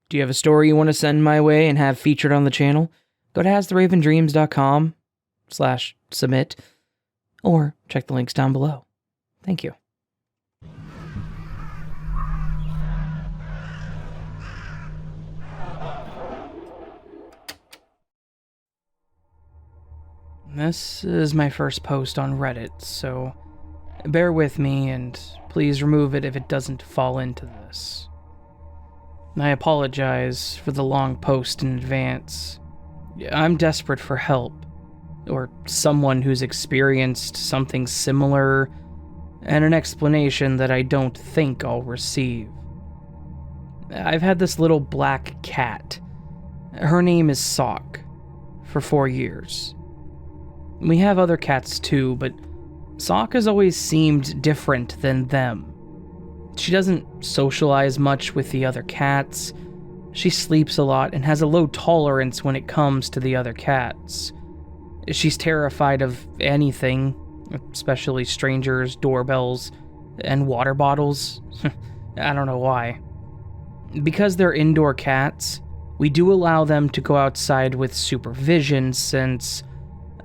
Do you have a story you want to send my way and have featured on the channel? Go to hastheravendreams.com/submit or check the links down below. Thank you. This is my first post on Reddit, so bear with me and please remove it if it doesn't fall into this. I apologize for the long post in advance. I'm desperate for help, or someone who's experienced something similar, and an explanation that I don't think I'll receive. I've had this little black cat. Her name is Sock, for 4 years. We have other cats too, but Sock has always seemed different than them. She doesn't socialize much with the other cats. She sleeps a lot and has a low tolerance when it comes to the other cats. She's terrified of anything, especially strangers, doorbells, and water bottles. I don't know why. Because they're indoor cats, we do allow them to go outside with supervision since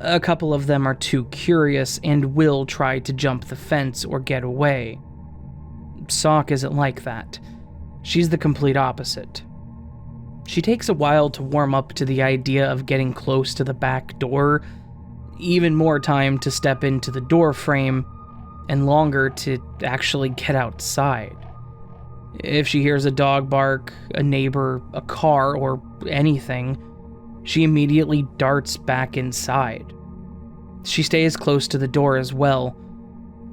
a couple of them are too curious and will try to jump the fence or get away. Sock isn't like that. She's the complete opposite. She takes a while to warm up to the idea of getting close to the back door, even more time to step into the door frame, and longer to actually get outside. If she hears a dog bark, a neighbor, a car, or anything, she immediately darts back inside. She stays close to the door as well.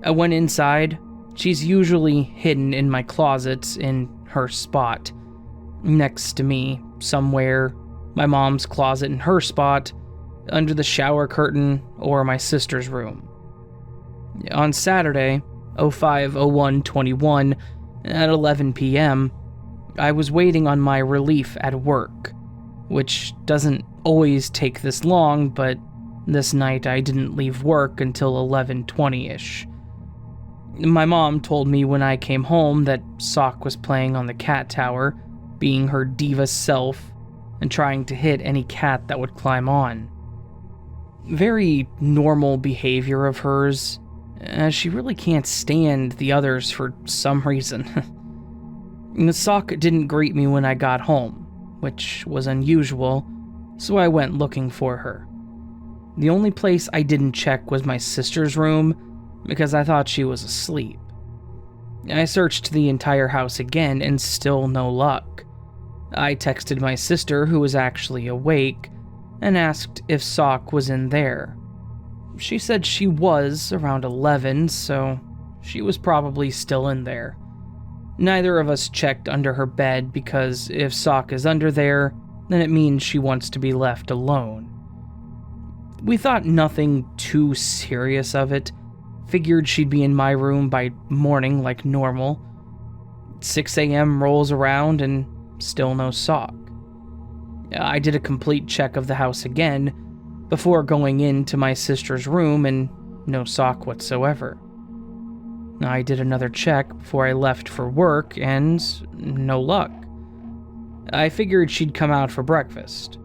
When inside, she's usually hidden in my closet in her spot. Next to me, somewhere, my mom's closet in her spot, under the shower curtain, or my sister's room. On Saturday, 05/01/21, at 11 p.m., I was waiting on my relief at work, which doesn't always take this long, but this night I didn't leave work until 11:20-ish. My mom told me when I came home that Sock was playing on the cat tower, being her diva self, and trying to hit any cat that would climb on. Very normal behavior of hers, as she really can't stand the others for some reason. Sock didn't greet me when I got home, which was unusual, so I went looking for her. The only place I didn't check was my sister's room, because I thought she was asleep. I searched the entire house again and still no luck. I texted my sister, who was actually awake, and asked if Sock was in there. She said she was around 11, so she was probably still in there. Neither of us checked under her bed because if Sock is under there, then it means she wants to be left alone. We thought nothing too serious of it, figured she'd be in my room by morning like normal. 6 a.m. rolls around and still no Sock. I did a complete check of the house again before going into my sister's room and no Sock whatsoever. I did another check before I left for work and no luck. I figured she'd come out for breakfast.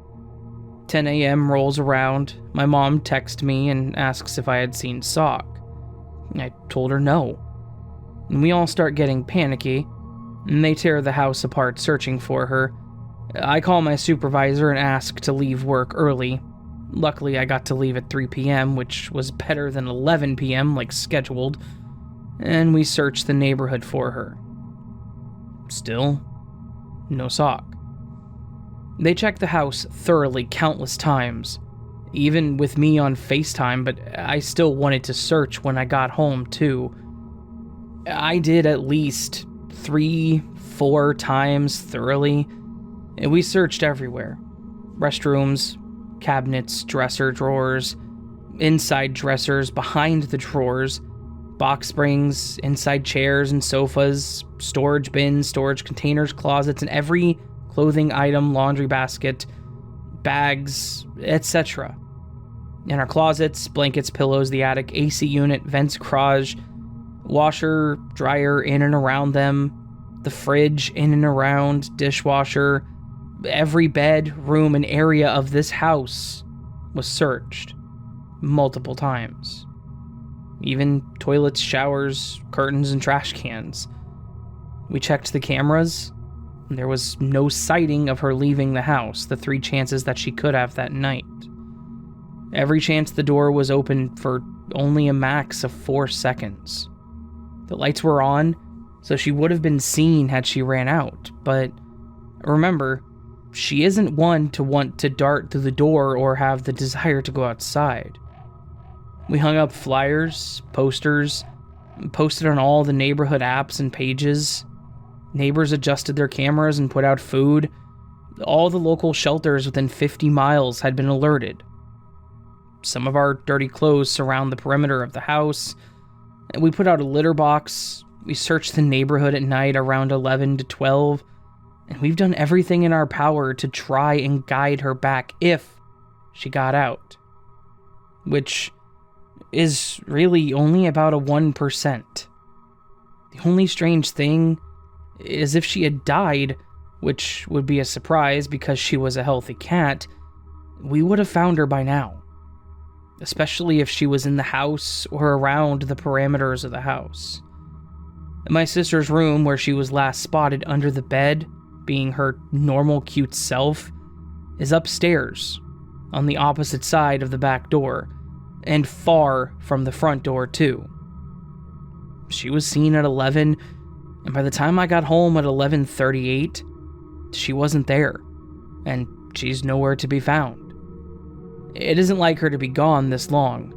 10 a.m. rolls around, my mom texts me and asks if I had seen Sock. I told her no. And we all start getting panicky, and they tear the house apart searching for her. I call my supervisor and ask to leave work early. Luckily, I got to leave at 3 p.m., which was better than 11 p.m. like scheduled, and we searched the neighborhood for her. Still, no Sock. They checked the house thoroughly countless times, even with me on FaceTime, but I still wanted to search when I got home, too. I did at least 3-4 times thoroughly, and we searched everywhere. Restrooms, cabinets, dresser drawers, inside dressers, behind the drawers, box springs, inside chairs and sofas, storage bins, storage containers, closets, and every clothing item, laundry basket, bags, etc. In our closets, blankets, pillows, the attic, AC unit, vents, garage, washer, dryer in and around them, the fridge in and around, dishwasher, Every bed, room, and area of this house was searched multiple times. Even toilets, showers, curtains, and trash cans. We checked the cameras. There was no sighting of her leaving the house, the 3 chances that she could have that night. Every chance the door was open for only a max of 4 seconds. The lights were on, so she would have been seen had she ran out, but remember, she isn't one to want to dart through the door or have the desire to go outside. We hung up flyers, posters, posted on all the neighborhood apps and pages. Neighbors adjusted their cameras and put out food. All the local shelters within 50 miles had been alerted. Some of our dirty clothes surround the perimeter of the house. We put out a litter box. We searched the neighborhood at night around 11 to 12. And we've done everything in our power to try and guide her back if she got out. Which is really only about a 1%. The only strange thing is if she had died, which would be a surprise because she was a healthy cat, we would have found her by now. Especially if she was in the house or around the parameters of the house. My sister's room, where she was last spotted under the bed, being her normal cute self, is upstairs, on the opposite side of the back door, and far from the front door too. She was seen at 11, and by the time I got home at 11:38, she wasn't there, and she's nowhere to be found. It isn't like her to be gone this long.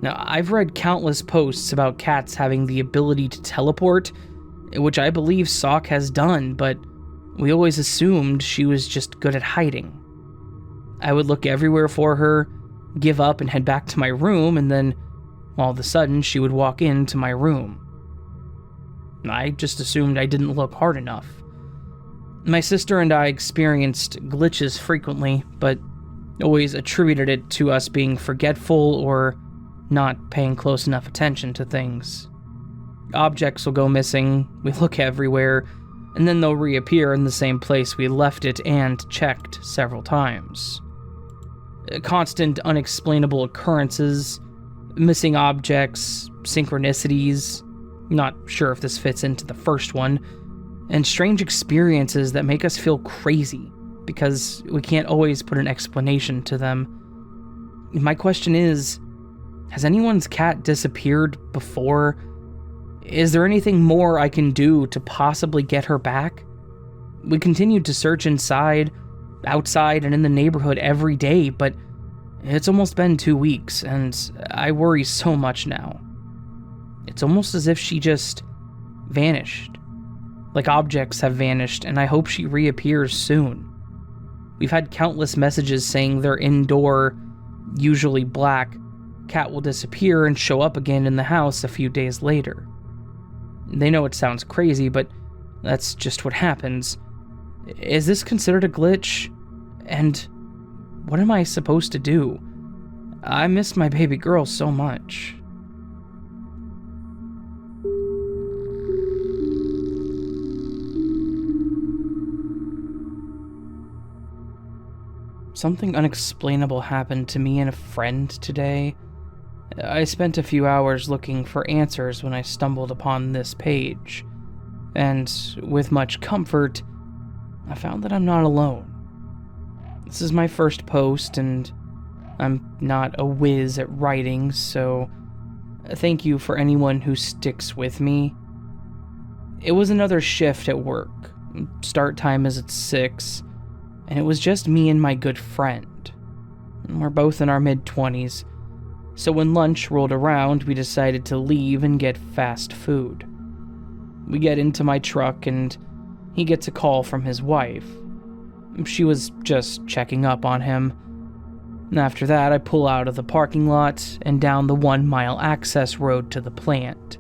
Now, I've read countless posts about cats having the ability to teleport, which I believe Sock has done, but we always assumed she was just good at hiding. I would look everywhere for her, give up and head back to my room, and then, all of a sudden, she would walk into my room. I just assumed I didn't look hard enough. My sister and I experienced glitches frequently, but always attributed it to us being forgetful or not paying close enough attention to things. Objects will go missing, we look everywhere, and then they'll reappear in the same place we left it and checked several times. Constant unexplainable occurrences, missing objects, synchronicities, not sure if this fits into the first one, and strange experiences that make us feel crazy because we can't always put an explanation to them. My question is, has anyone's cat disappeared before? Is there anything more I can do to possibly get her back? We continued to search inside, outside, and in the neighborhood every day, but it's almost been 2 weeks, and I worry so much now. It's almost as if she just vanished. Like objects have vanished, and I hope she reappears soon. We've had countless messages saying their indoor, usually black, cat will disappear and show up again in the house a few days later. They know it sounds crazy, but that's just what happens. Is this considered a glitch? And what am I supposed to do? I miss my baby girl so much. Something unexplainable happened to me and a friend today. I spent a few hours looking for answers when I stumbled upon this page, and with much comfort, I found that I'm not alone. This is my first post, and I'm not a whiz at writing, so thank you for anyone who sticks with me. It was another shift at work. Start time is at 6, and it was just me and my good friend. We're both in our mid-20s, so when lunch rolled around, we decided to leave and get fast food. We get into my truck, and he gets a call from his wife. She was just checking up on him. After that, I pull out of the parking lot and down the 1-mile access road to the plant.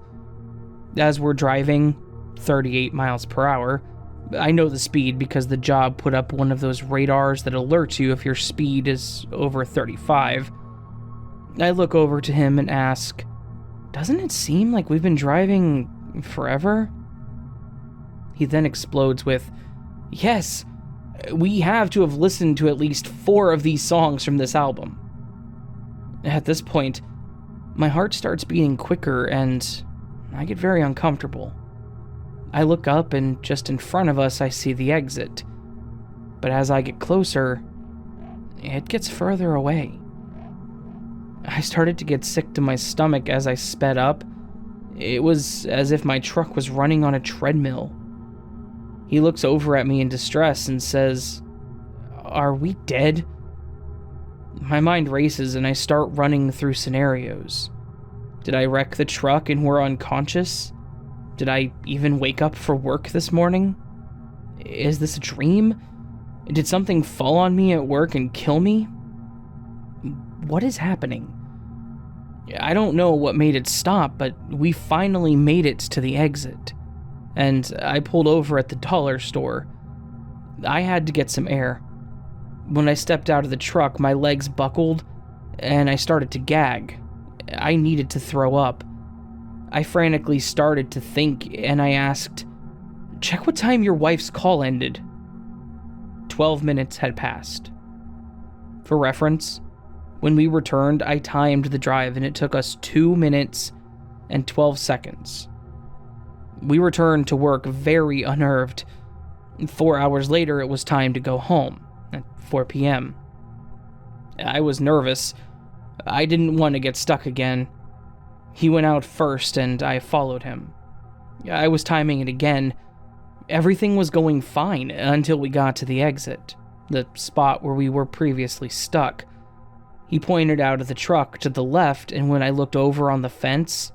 As we're driving, 38 miles per hour, I know the speed because the job put up one of those radars that alerts you if your speed is over 35. I look over to him and ask, "Doesn't it seem like we've been driving forever?" He then explodes with, "Yes, We have to have listened to at least 4 of these songs from this album. At this point, my heart starts beating quicker and I get very uncomfortable. I look up and just in front of us I see the exit. But as I get closer, it gets further away. I started to get sick to my stomach as I sped up. It was as if my truck was running on a treadmill. He looks over at me in distress and says, "Are we dead?" My mind races and I start running through scenarios. Did I wreck the truck and we're unconscious? Did I even wake up for work this morning? Is this a dream? Did something fall on me at work and kill me? What is happening? I don't know what made it stop, but we finally made it to the exit. And I pulled over at the dollar store. I had to get some air. When I stepped out of the truck, my legs buckled, and I started to gag. I needed to throw up. I frantically started to think, and I asked, "Check what time your wife's call ended." 12 minutes had passed. For reference, when we returned, I timed the drive, and it took us 2 minutes and 12 seconds. We returned to work very unnerved. 4 hours later, it was time to go home at 4 p.m. I was nervous. I didn't want to get stuck again. He went out first, and I followed him. I was timing it again. Everything was going fine until we got to the exit, the spot where we were previously stuck. He pointed out of the truck to the left, and when I looked over on the fence,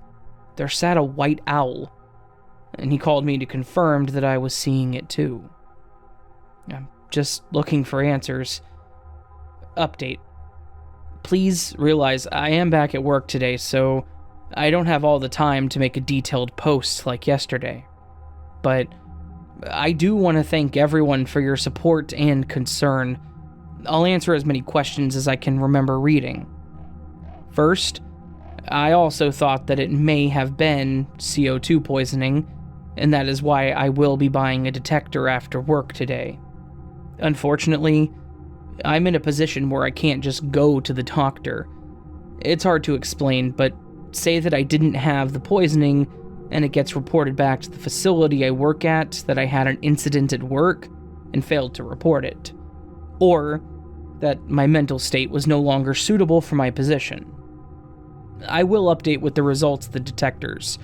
there sat a white owl. And he called me to confirm that I was seeing it too. I'm just looking for answers. Update. Please realize I am back at work today, so I don't have all the time to make a detailed post like yesterday. But I do want to thank everyone for your support and concern. I'll answer as many questions as I can remember reading. First, I also thought that it may have been CO2 poisoning, and that is why I will be buying a detector after work today. Unfortunately, I'm in a position where I can't just go to the doctor. It's hard to explain, but say that I didn't have the poisoning, and it gets reported back to the facility I work at that I had an incident at work and failed to report it. Or that my mental state was no longer suitable for my position. I will update with the results of the detectors.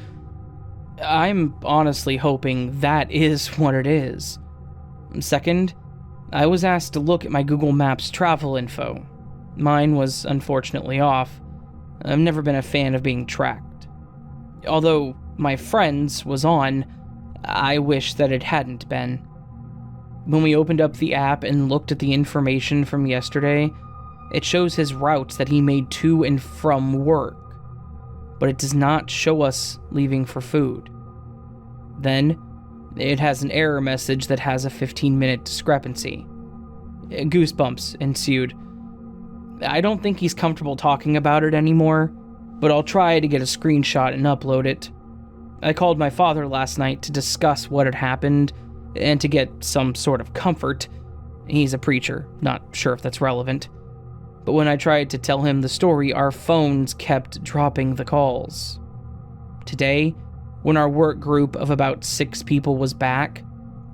I'm honestly hoping that is what it is. Second, I was asked to look at my Google Maps travel info. Mine was unfortunately off. I've never been a fan of being tracked. Although my friend's was on, I wish that it hadn't been. When we opened up the app and looked at the information from yesterday, it shows his routes that he made to and from work, but it does not show us leaving for food. Then, it has an error message that has a 15-minute discrepancy. Goosebumps ensued. I don't think he's comfortable talking about it anymore, but I'll try to get a screenshot and upload it. I called my father last night to discuss what had happened and to get some sort of comfort. He's a preacher, not sure if that's relevant. But when I tried to tell him the story, our phones kept dropping the calls. Today, when our work group of about 6 people was back,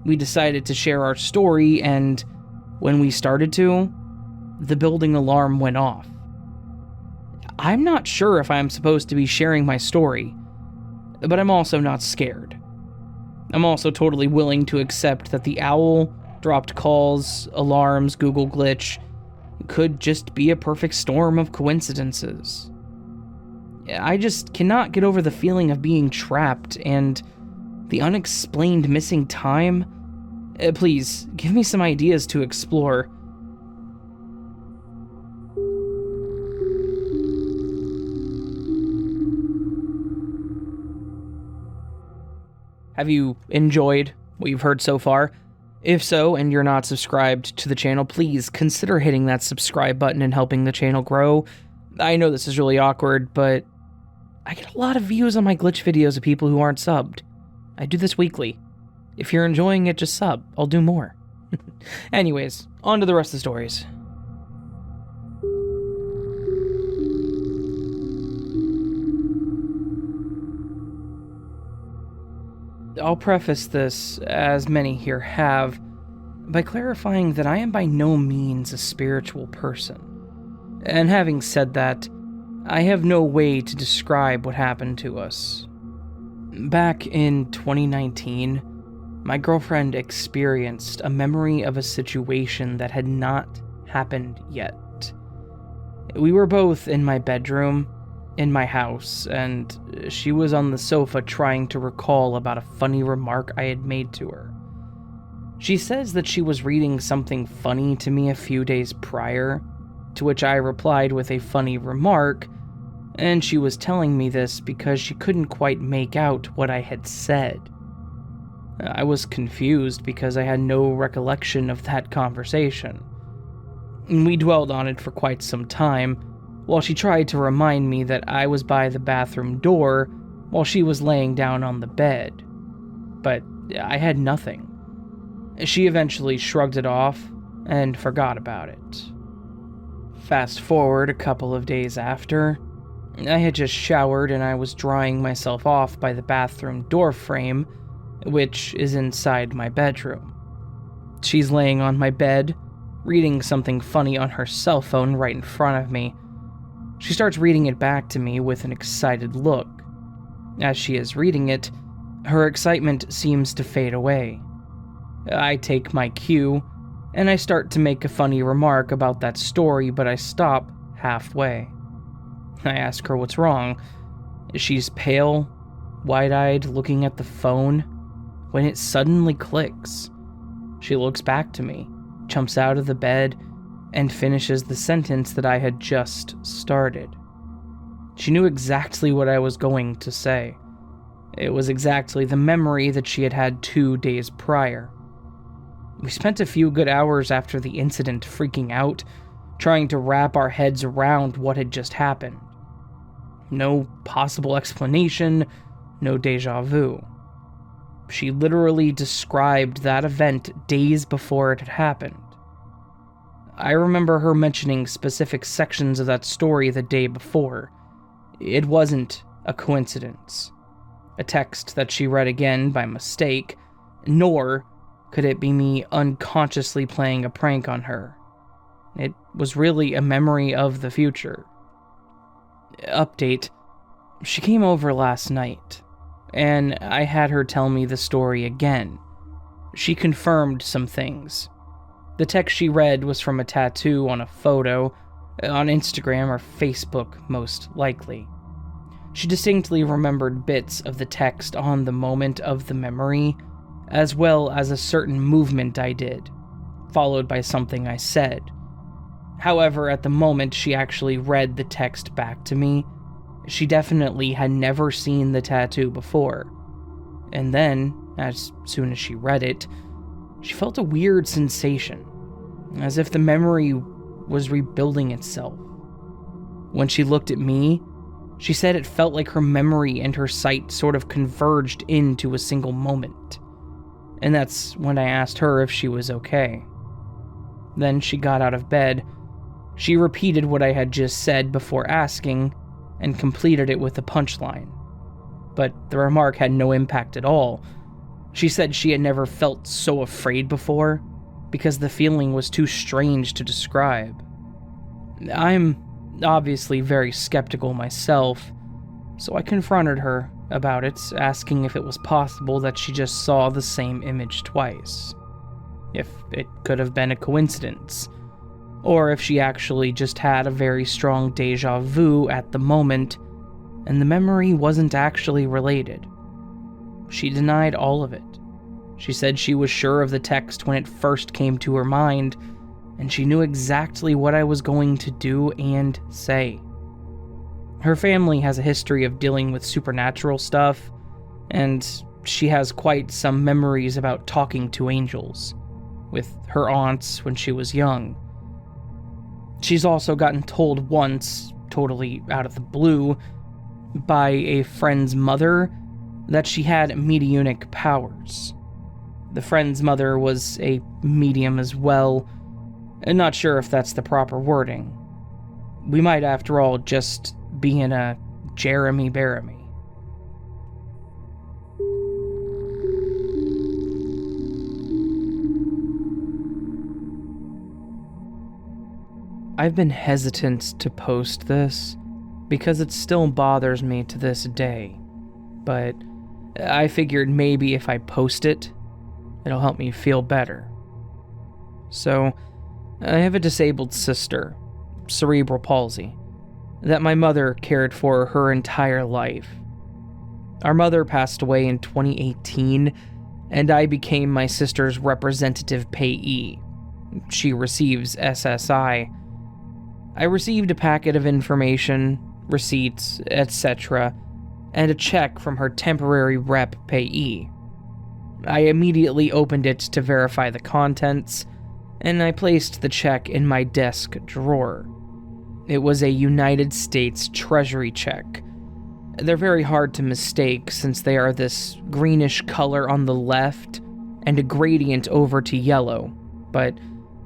we decided to share our story, and when we started to, the building alarm went off. I'm not sure if I'm supposed to be sharing my story, but I'm also not scared. I'm also totally willing to accept that the owl, dropped calls, alarms, Google glitch, could just be a perfect storm of coincidences. I just cannot get over the feeling of being trapped and the unexplained missing time. Please, give me some ideas to explore. Have you enjoyed what you've heard so far? If so, and you're not subscribed to the channel, please consider hitting that subscribe button and helping the channel grow. I know this is really awkward, but I get a lot of views on my glitch videos of people who aren't subbed. I do this weekly. If you're enjoying it, just sub. I'll do more. Anyways, on to the rest of the stories. I'll preface this, as many here have, by clarifying that I am by no means a spiritual person. And having said that, I have no way to describe what happened to us. Back in 2019, my girlfriend experienced a memory of a situation that had not happened yet. We were both in my bedroom, in my house, and she was on the sofa trying to recall about a funny remark I had made to her. She says that she was reading something funny to me a few days prior, to which I replied with a funny remark, and she was telling me this because she couldn't quite make out what I had said. I was confused because I had no recollection of that conversation. We dwelled on it for quite some time, while she tried to remind me that I was by the bathroom door while she was laying down on the bed. But I had nothing. She eventually shrugged it off and forgot about it. Fast forward a couple of days after, I had just showered and I was drying myself off by the bathroom door frame, which is inside my bedroom. She's laying on my bed, reading something funny on her cell phone right in front of me. She starts reading it back to me with an excited look. As she is reading it, her excitement seems to fade away. I take my cue, and I start to make a funny remark about that story, but I stop halfway. I ask her what's wrong. She's pale, wide-eyed, looking at the phone, when it suddenly clicks. She looks back to me, jumps out of the bed, and finishes the sentence that I had just started. She knew exactly what I was going to say. It was exactly the memory that she had had 2 days prior. We spent a few good hours after the incident freaking out, trying to wrap our heads around what had just happened. No possible explanation, no deja vu. She literally described that event days before it had happened. I remember her mentioning specific sections of that story the day before. It wasn't a coincidence. A text that she read again by mistake, nor could it be me unconsciously playing a prank on her. It was really a memory of the future. Update. She came over last night, and I had her tell me the story again. She confirmed some things. The text she read was from a tattoo on a photo, on Instagram or Facebook most likely. She distinctly remembered bits of the text on the moment of the memory, as well as a certain movement I did, followed by something I said. However, at the moment she actually read the text back to me, she definitely had never seen the tattoo before. And then, as soon as she read it, she felt a weird sensation, as if the memory was rebuilding itself. When she looked at me, she said it felt like her memory and her sight sort of converged into a single moment. And that's when I asked her if she was okay. Then she got out of bed. She repeated what I had just said before asking, and completed it with a punchline. But the remark had no impact at all. She said she had never felt so afraid before, because the feeling was too strange to describe. I'm obviously very skeptical myself, so I confronted her about it, asking if it was possible that she just saw the same image twice. If it could have been a coincidence, or if she actually just had a very strong deja vu at the moment, and the memory wasn't actually related. She denied all of it. She said she was sure of the text when it first came to her mind, and she knew exactly what I was going to do and say. Her family has a history of dealing with supernatural stuff, and she has quite some memories about talking to angels, with her aunts when she was young. She's also gotten told once, totally out of the blue, by a friend's mother, that she had mediunic powers. The friend's mother was a medium as well, and not sure if that's the proper wording. We might, after all, just be in a Jeremy Baramy. I've been hesitant to post this because it still bothers me to this day, but I figured maybe if I post it, it'll help me feel better. So, I have a disabled sister, cerebral palsy, that my mother cared for her entire life. Our mother passed away in 2018, and I became my sister's representative payee. She receives SSI. I received a packet of information, receipts, etc., and a check from her temporary rep payee. I immediately opened it to verify the contents, and I placed the check in my desk drawer. It was a United States Treasury check. They're very hard to mistake since they are this greenish color on the left and a gradient over to yellow, but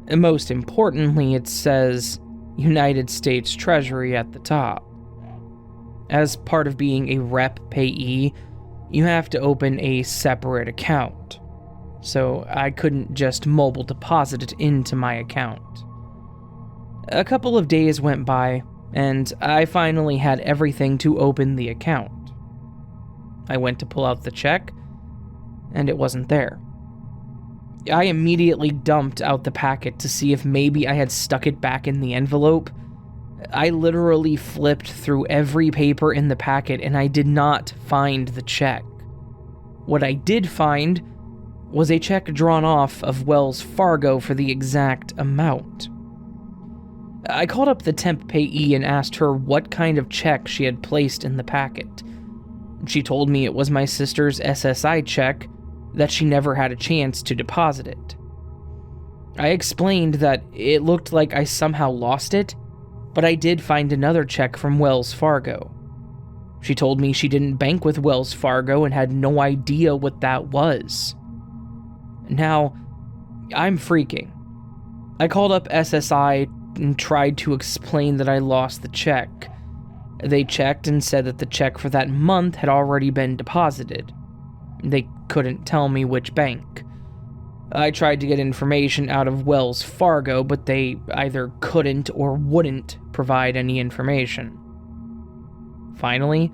most importantly, it says United States Treasury at the top. As part of being a rep payee, you have to open a separate account, so I couldn't just mobile deposit it into my account. A couple of days went by, and I finally had everything to open the account. I went to pull out the check, and it wasn't there. I immediately dumped out the packet to see if maybe I had stuck it back in the envelope. I literally flipped through every paper in the packet and I did not find the check. What I did find was a check drawn off of Wells Fargo for the exact amount. I called up the temp payee and asked her what kind of check she had placed in the packet. She told me it was my sister's SSI check, that she never had a chance to deposit it. I explained that it looked like I somehow lost it, but I did find another check from Wells Fargo. She told me she didn't bank with Wells Fargo and had no idea what that was. Now, I'm freaking. I called up SSI and tried to explain that I lost the check. They checked and said that the check for that month had already been deposited. They couldn't tell me which bank. I tried to get information out of Wells Fargo, but they either couldn't or wouldn't provide any information. Finally,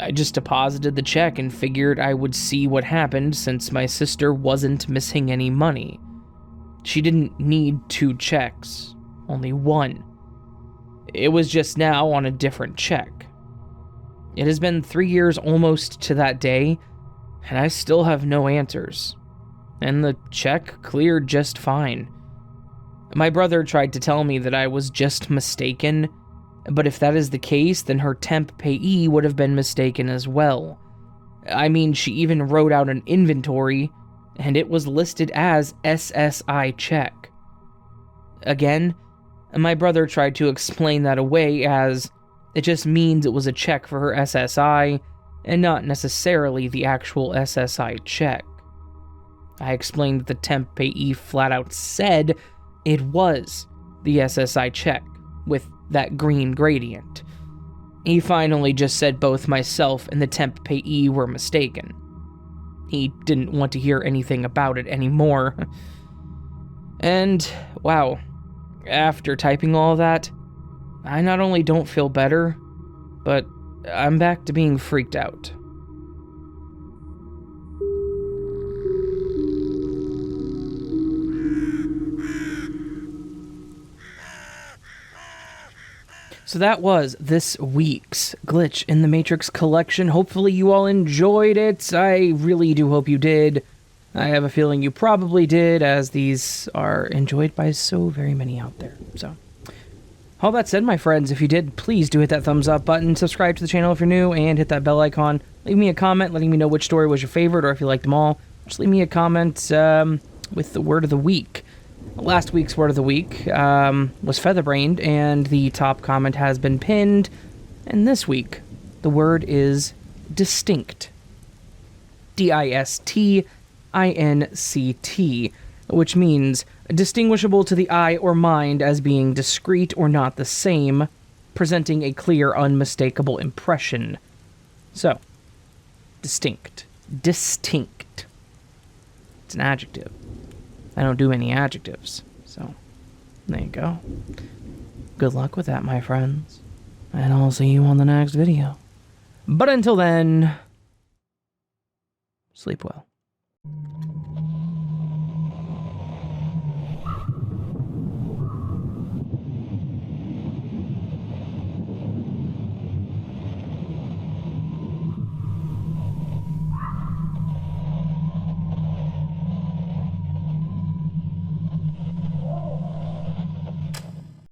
I just deposited the check and figured I would see what happened since my sister wasn't missing any money. She didn't need 2 checks, only 1. It was just now on a different check. It has been 3 years almost to that day, and I still have no answers. And the check cleared just fine. My brother tried to tell me that I was just mistaken, but if that is the case, then her temp payee would have been mistaken as well. I mean, she even wrote out an inventory, and it was listed as SSI check. Again, my brother tried to explain that away as it just means it was a check for her SSI, and not necessarily the actual SSI check. I explained that the temp payee flat out said it was the SSI check, with that green gradient. He finally just said both myself and the temp payee were mistaken. He didn't want to hear anything about it anymore. And, wow, after typing all that, I not only don't feel better, but I'm back to being freaked out. So that was this week's Glitch in the Matrix collection. Hopefully you all enjoyed it. I really do hope you did. I have a feeling you probably did, as these are enjoyed by so very many out there. So, all that said, my friends, if you did, please do hit that thumbs up button, subscribe to the channel if you're new, and hit that bell icon. Leave me a comment letting me know which story was your favorite, or if you liked them all. Just leave me a comment with the word of the week. Last week's word of the week was featherbrained, and the top comment has been pinned. And this week, the word is distinct. DISTINCT. INCT, which means distinguishable to the eye or mind as being discrete or not the same, presenting a clear, unmistakable impression. So, distinct. Distinct. It's an adjective. I don't do any adjectives, so there you go. Good luck with that, my friends, and I'll see you on the next video. But until then, sleep well.